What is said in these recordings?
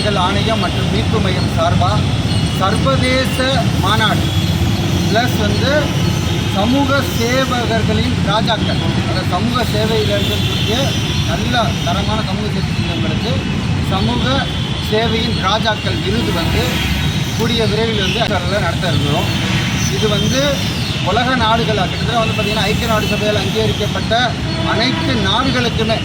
நாடுகள் ஆணையம் மற்றும் மீட்பு மையம் சார்பாக சர்வதேச மாநாடு ப்ளஸ் சமூக சேவகர்களின் ராஜாக்கள், அதாவது சமூக சேவையில் இருக்கக்கூடிய நல்ல தரமான சமூக சேவைகளுக்கு சமூக சேவையின் ராஜாக்கள் விருது கூடிய விரைவில் நடத்த இருக்கிறோம். இது உலக நாடுகளாக கிட்டத்தட்ட பார்த்திங்கன்னா ஐக்கிய நாடு சபையால் அங்கீகரிக்கப்பட்ட அனைத்து நாடுகளுக்குமே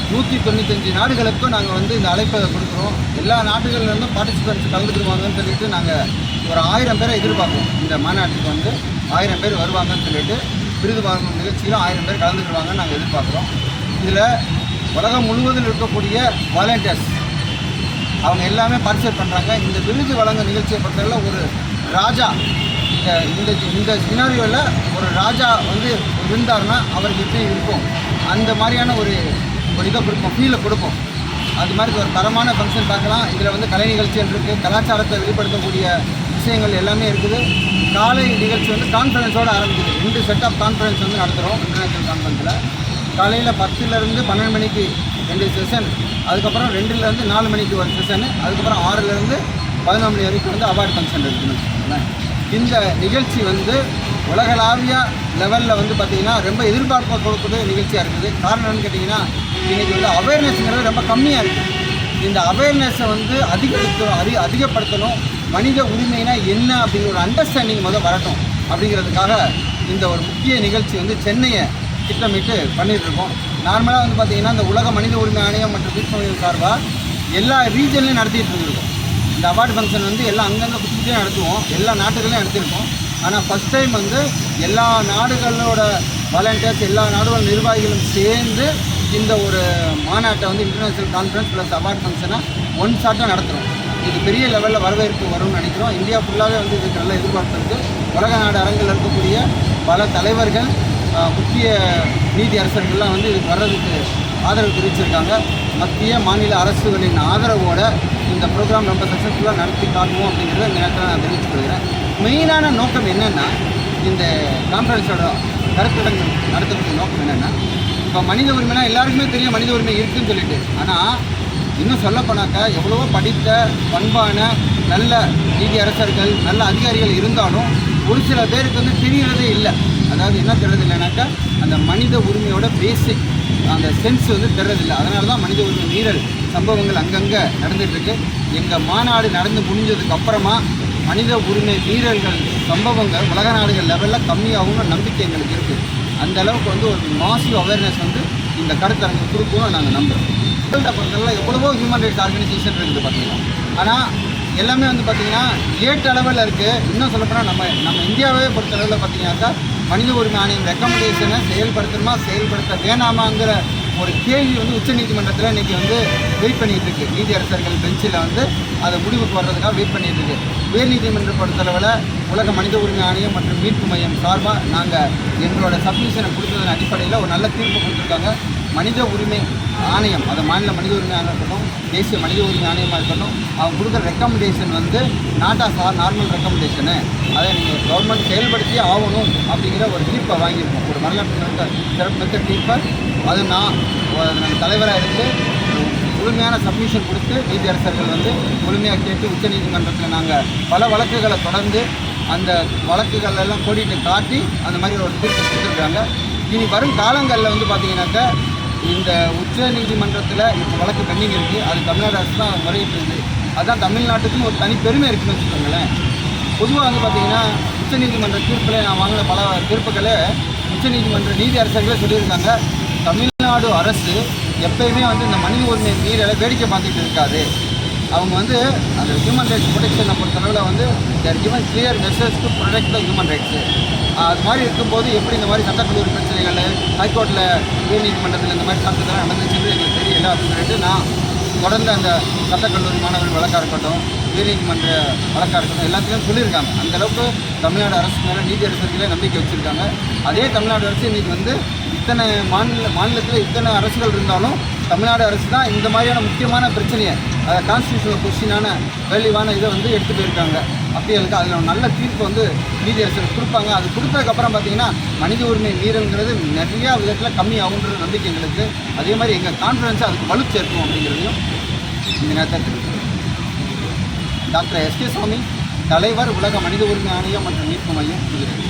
195 நாடுகளுக்கும் நாங்கள் இந்த அழைப்பை கொடுக்குறோம். எல்லா நாடுகள்லேருந்தும் பார்ட்டிசிபெண்ட்ஸ் கலந்துக்குருவாங்கன்னு சொல்லிட்டு நாங்கள் ஒரு 1000 பேரை எதிர்பார்க்குறோம். இந்த மாநாட்டுக்கு 1000 பேர் வருவாங்கன்னு சொல்லிட்டு விருது வாங்கும் நிகழ்ச்சியில் 1000 பேர் கலந்துக்குருவாங்கன்னு நாங்கள் எதிர்பார்க்குறோம். இதில் உலகம் முழுவதும் இருக்கக்கூடிய வாலண்டியர்ஸ் அவங்க எல்லாமே பார்ட்டிசிபேட் பண்ணுறாங்க. இந்த விருது வழங்கும் நிகழ்ச்சியை பொறுத்தவரை ஒரு ராஜா இந்த சினாரியோவில் ஒரு ராஜா இருந்தார்னா அவருக்கு எப்படி இருக்கும் அந்த மாதிரியான ஒரு இதை கொடுப்போம், ஃபீலை கொடுப்போம். அது மாதிரி ஒரு தரமான ஃபங்க்ஷன் பார்க்கலாம். இதில் கலை நிகழ்ச்சிகள் இருக்குது, கலாச்சாரத்தை வெளிப்படுத்தக்கூடிய விஷயங்கள் எல்லாமே இருக்குது. காலை நிகழ்ச்சி கான்ஃபரன்ஸோடு ஆரம்பிக்குது. 2 செட் ஆஃப் கான்ஃபரன்ஸ் நடத்துகிறோம். இன்டர்நேஷ்னல் கான்ஃபரன்ஸில் காலையில் 10லேருந்து 12 மணிக்கு 2 செஷன், அதுக்கப்புறம் 2லேருந்து 4 மணிக்கு ஒரு செஷனு, அதுக்கப்புறம் 6லேருந்து 11 மணி வரைக்கும் அவார்டு ஃபங்க்ஷன் இருக்குதுன்னு. இந்த நிகழ்ச்சி உலகளாவிய லெவலில் பார்த்திங்கன்னா ரொம்ப எதிர்பார்ப்பை கொடுக்கக்கூடிய நிகழ்ச்சியாக இருக்குது. காரணம் என்னன்னு கேட்டிங்கன்னா இன்றைக்கி அவேர்னஸ்ங்கிறது ரொம்ப கம்மியாக இருக்குது. இந்த அவேர்னஸை அதிகப்படுத்தணும். மனித உரிமைனா என்ன அப்படிங்கிற ஒரு அண்டர்ஸ்டாண்டிங் வரட்டும் அப்படிங்கிறதுக்காக இந்த ஒரு முக்கிய நிகழ்ச்சி சென்னையை திட்டமிட்டு பண்ணிகிட்ருக்கோம். நார்மலாக பார்த்திங்கன்னா இந்த உலக மனித உரிமை ஆணையம் மற்றும் மீட்பு மையம் சார்பாக எல்லா ரீஜன்லையும் நடத்திட்டு இருந்திருக்கோம். இந்த அவார்டு ஃபங்க்ஷன் எல்லாம் அங்கங்கே குட்டிகிட்டே நடத்துவோம், எல்லா நாட்டுகளையும் நடத்தியிருக்கோம். ஆனால் ஃபஸ்ட் டைம் எல்லா நாடுகளோட வாலண்டியர்ஸ், எல்லா நாடுகளோட நிர்வாகிகளும் சேர்ந்து இந்த ஒரு மாநாட்டை இன்டர்நேஷ்னல் கான்ஃபரன்ஸ் ப்ளஸ் அவார்டு ஃபங்க்ஷனை ஒன் ஷாட்டாக நடத்துகிறோம். இது பெரிய லெவலில் வரவேற்பு வரும்னு நினைக்கிறோம். இந்தியா ஃபுல்லாகவே இதுக்கு நல்ல எதிர்பார்ப்பு இருக்குது. உலக நாடு அரங்கில் இருக்கக்கூடிய பல தலைவர்கள், முக்கிய நீதி அரசர்கள்லாம் இதுக்கு வர்றதுக்கு ஆதரவு தெரிவிச்சிருக்காங்க. மத்திய மாநில அரசுகளின் ஆதரவோடு இந்த ப்ரோக்ராம் ரொம்ப சக்ஸஸ்ஃபுல்லாக நடத்தி காட்டுவோம் அப்படிங்கிறத இந்த நேரத்தில் நான் தெரிவித்துக் கொள்கிறேன். மெயினான நோக்கம் என்னென்னா, இந்த கான்ஃபரன்ஸோட கருத்தரங்கு நடத்துறதுக்கு நோக்கம் என்னென்னா, இப்போ மனித உரிமைனா எல்லாருக்குமே தெரியும் மனித உரிமை இருக்குதுன்னு சொல்லிட்டு. ஆனால் இன்னும் சொல்லப்போனாக்கா எவ்வளவோ படித்த பண்பான நல்ல நீதி அரசர்கள், நல்ல அதிகாரிகள் இருந்தாலும் ஒரு சில பேருக்கு தெரியறதே இல்லை. அதாவது என்ன தெரிறது இல்லைனாக்கா அந்த மனித உரிமையோட பேசிக் அந்த சென்ஸ் தெரிறதில்லை. அதனால தான் மனித உரிமை மீறல் சம்பவங்கள் அங்கங்கே நடந்துகிட்ருக்கு. எங்கள் மாநாடு நடந்து முடிஞ்சதுக்கு அப்புறமா மனித உரிமை மீறல்கள் சம்பவங்கள் உலக நாடுகள் லெவலில் கம்மியாகும்னு நம்பிக்கை எங்களுக்கு இருக்குது. அந்த அளவுக்கு ஒரு மாசிவ் அவேர்னஸ் இந்த கருத்தரங்கு கொடுக்கணும்னு நாங்கள் நம்புகிறோம். வேர்ல்டை பொறுத்தவரை எவ்வளவோ ஹியூமன் ரைட்ஸ் ஆர்கனைசேஷன் இருக்குது பார்த்திங்கன்னா. ஆனால் எல்லாமே பார்த்திங்கன்னா ஏற்ற அளவில் இருக்குது. இன்னும் சொல்லப்போனால் நம்ம இந்தியாவே பொறுத்தளவில் பார்த்திங்கனாக்கா மனித உரிமை ஆணையம் ரெக்கமெண்டேஷனை செயல்படுத்தணுமா செயல்படுத்த வேணாமாங்கிற ஒரு கேள்வி உச்சநீதிமன்றத்தில் இன்றைக்கி வெயிட் பண்ணிகிட்டு இருக்குது. நீதி அரசர்கள் பெஞ்சில் அதை முடிவுக்கு வர்றதுக்காக வெயிட் பண்ணிகிட்டு இருக்குது. உயர்நீதிமன்றம் பொறுத்தளவில் உலக மனித உரிமை ஆணையம் மற்றும் மீட்பு மையம் சார்பாக நாங்கள் எங்களோட சப்மிஷனை கொடுத்ததன் அடிப்படையில் ஒரு நல்ல தீர்ப்பு கொடுத்துருக்காங்க. மனித உரிமை ஆணையம், அது மாநில மனித உரிமை ஆணையம் இருக்கட்டும், தேசிய மனித உரிமை ஆணையமாக இருக்கட்டும், அவங்க கொடுக்குற ரெக்கமெண்டேஷன் நார்மல் ரெக்கமெண்டேஷனு, அதை நீங்கள் கவர்மெண்ட் செயல்படுத்தி ஆகணும் அப்படிங்கிற ஒரு தீர்ப்பை வாங்கியிருக்கோம். ஒரு வரலாற்று சிறப்புமிக்க தீர்ப்பை அது நான் தலைவராக இருந்து முழுமையான சப்மிஷன் கொடுத்து நீதி அரசர்கள் முழுமையாக கேட்டு உச்சநீதிமன்றத்தில் நாங்கள் பல வழக்குகளை தொடர்ந்து அந்த வழக்குகள் எல்லாம் கோடிட்டு காட்டி அந்த மாதிரி ஒரு தீர்ப்பு கொடுத்துருக்காங்க. இனி வரும் காலங்களில் பார்த்திங்கனாக்கா இந்த உச்ச நீதிமன்றத்தில் இப்போ வழக்கு பெண்டிங் இருக்குது. அது தமிழ்நாடு அரசு தான் முறையிட்டு. அதுதான் தமிழ்நாட்டுக்குன்னு ஒரு தனி பெருமை இருக்குன்னு வச்சுக்கோங்களேன். பொதுவாக பார்த்திங்கன்னா உச்சநீதிமன்ற தீர்ப்பில் நான் வாங்கின பல தீர்ப்புகளை உச்சநீதிமன்ற நீதி அரசர்களே சொல்லியிருக்காங்க. தமிழ்நாடு அரசு எப்பயுமே இந்த மனித உரிமை மீறலை வேடிக்கை பார்த்துட்டு இருக்காது. அவங்க அந்த ஹியூமன் ரைட்ஸ் ப்ரொடெக்ஷனை பொறுத்தளவில் they're given clear message to protect the human rights. அது மாதிரி இருக்கும்போது எப்படி இந்த மாதிரி சட்டக்கல்லூரி பிரச்சனைகள் ஹைகோர்ட்டில் உயர்நீதிமன்றத்தில் இந்த மாதிரி சட்டத்தெல்லாம் நடந்துச்சுன்னு எங்களுக்கு தெரியல அப்படின்னு சொல்லிட்டு நான் தொடர்ந்து அந்த சட்டக்கல்லூரி மாணவர்கள் வழக்காக இருக்கட்டும், உயர்நீதிமன்ற வழக்காக இருக்கட்டும் எல்லாத்தையும் சொல்லியிருக்காங்க. அந்தளவுக்கு தமிழ்நாடு அரசு மேலே நீதி அரசர்களே நம்பிக்கை வச்சுருக்காங்க. அதே தமிழ்நாடு அரசு இன்றைக்கி இத்தனை மாநிலத்தில் இத்தனை அரசுகள் இருந்தாலும் தமிழ்நாடு அரசு தான் இந்த மாதிரியான முக்கியமான பிரச்சனையை, அதை கான்ஸ்டியூஷனல் கொஸ்டினான வேல்யூவான இதை எடுத்து போயிருக்காங்க. அப்படிகளுக்கு அதில் நல்ல தீர்ப்பு நீதி அரசு கொடுப்பாங்க. அது கொடுத்ததுக்கப்புறம் பார்த்திங்கன்னா மனித உரிமை மீறல்ங்கிறது நிறையா விதத்தில் கம்மி ஆகுன்றது நம்பிக்கை எங்களுக்கு. அதே மாதிரி எங்கள் கான்ஃபிடன்ஸை அதுக்கு வலு சேர்க்கும் அப்படிங்கிறதையும் இந்த நேரத்தில் தெரிவிக்கிறோம். Doctor S K. சாமி, தலைவர், உலக மனித உரிமை ஆணையம் மற்றும் மீட்பு மையம், புதுடெல்லி.